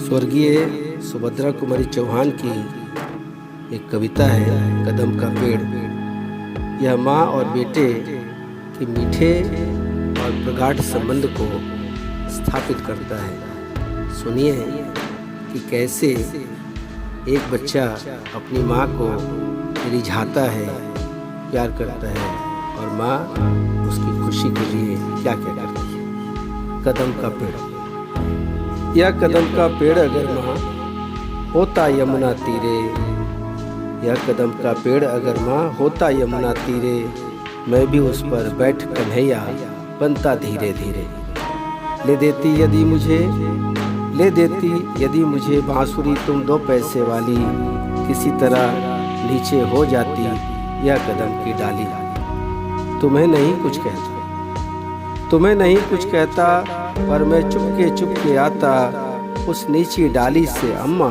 स्वर्गीय सुभद्रा कुमारी चौहान की एक कविता है कदम का पेड़। यह माँ और बेटे के मीठे और प्रगाढ़ संबंध को स्थापित करता है। सुनिए कि कैसे एक बच्चा अपनी माँ को रिझाता है, प्यार करता है और माँ उसकी खुशी के लिए क्या क्या करती है। कदम का पेड़। यह कदम का पेड़ अगर माँ होता यमुना तीरे, यह कदम का पेड़ अगर माँ होता यमुना तीरे, मैं भी उस पर बैठ कन्हैया बनता धीरे धीरे। ले देती यदि मुझे बांसुरी तुम 2 पैसे वाली, किसी तरह नीचे हो जाती यह कदम की डाली। तुम्हें नहीं कुछ कहता पर मैं चुपके आता, उस नीची डाली से अम्मा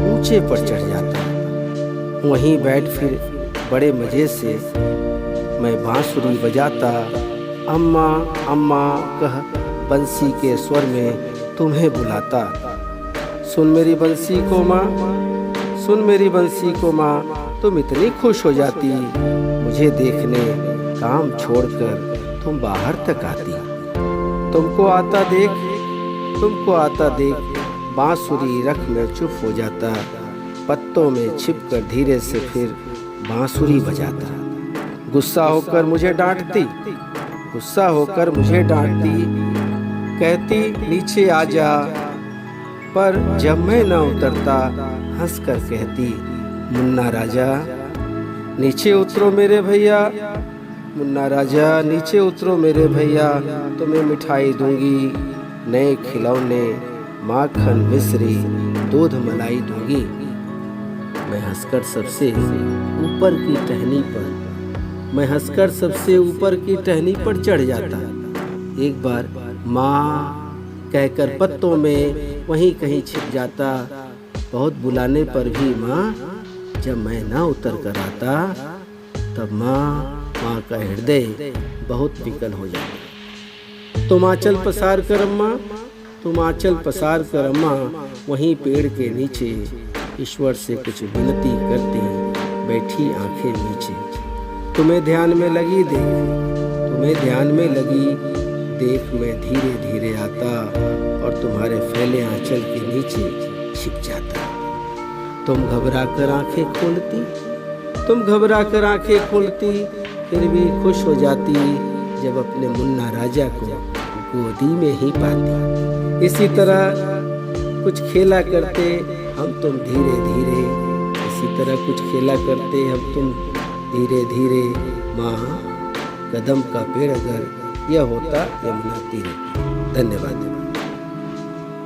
ऊंचे पर चढ़ जाता। वहीं बैठ फिर बड़े मजे से मैं बांसुरी बजाता, अम्मा अम्मा कह बंसी के स्वर में तुम्हें बुलाता। सुन मेरी बंसी को माँ, तुम इतनी खुश हो जाती, मुझे देखने काम छोड़कर तुम बाहर तक आती। तुमको आता देख बांसुरी रख में चुप हो जाता, पत्तों में छिपकर धीरे से फिर बांसुरी बजाता। गुस्सा होकर मुझे डांटती, कहती नीचे आ जा, पर जब मैं न उतरता हंसकर कहती, मुन्ना राजा नीचे उतरो मेरे भैया, तुम्हें मिठाई दूंगी, नए खिलौने, माखन मिश्री, दूध मलाई दूंगी। मैं हंसकर सबसे ऊपर की टहनी पर चढ़ जाता। एक बार माँ कहकर पत्तों में वहीं कहीं छिप जाता। बहुत बुलाने पर भी माँ जब मैं ना उतर कर आता, तब माँ का हृदय बहुत विकल हो जाता। तुम आंचल पसार कर अम्मा, वहीं पेड़ के नीचे ईश्वर से कुछ विनती करती बैठी आंखें नीचे। तुम्हें ध्यान में लगी देख मैं धीरे धीरे आता, और तुम्हारे फैले आंचल के नीचे छिप जाता। तुम घबरा कर आंखें खोलती, फिर भी खुश हो जाती जब अपने मुन्ना राजा को गोदी में ही पाती। इसी तरह कुछ खेला करते हम तुम धीरे धीरे, माँ कदम का पेड़ अगर यह होता यमुना तीरे। धन्यवाद।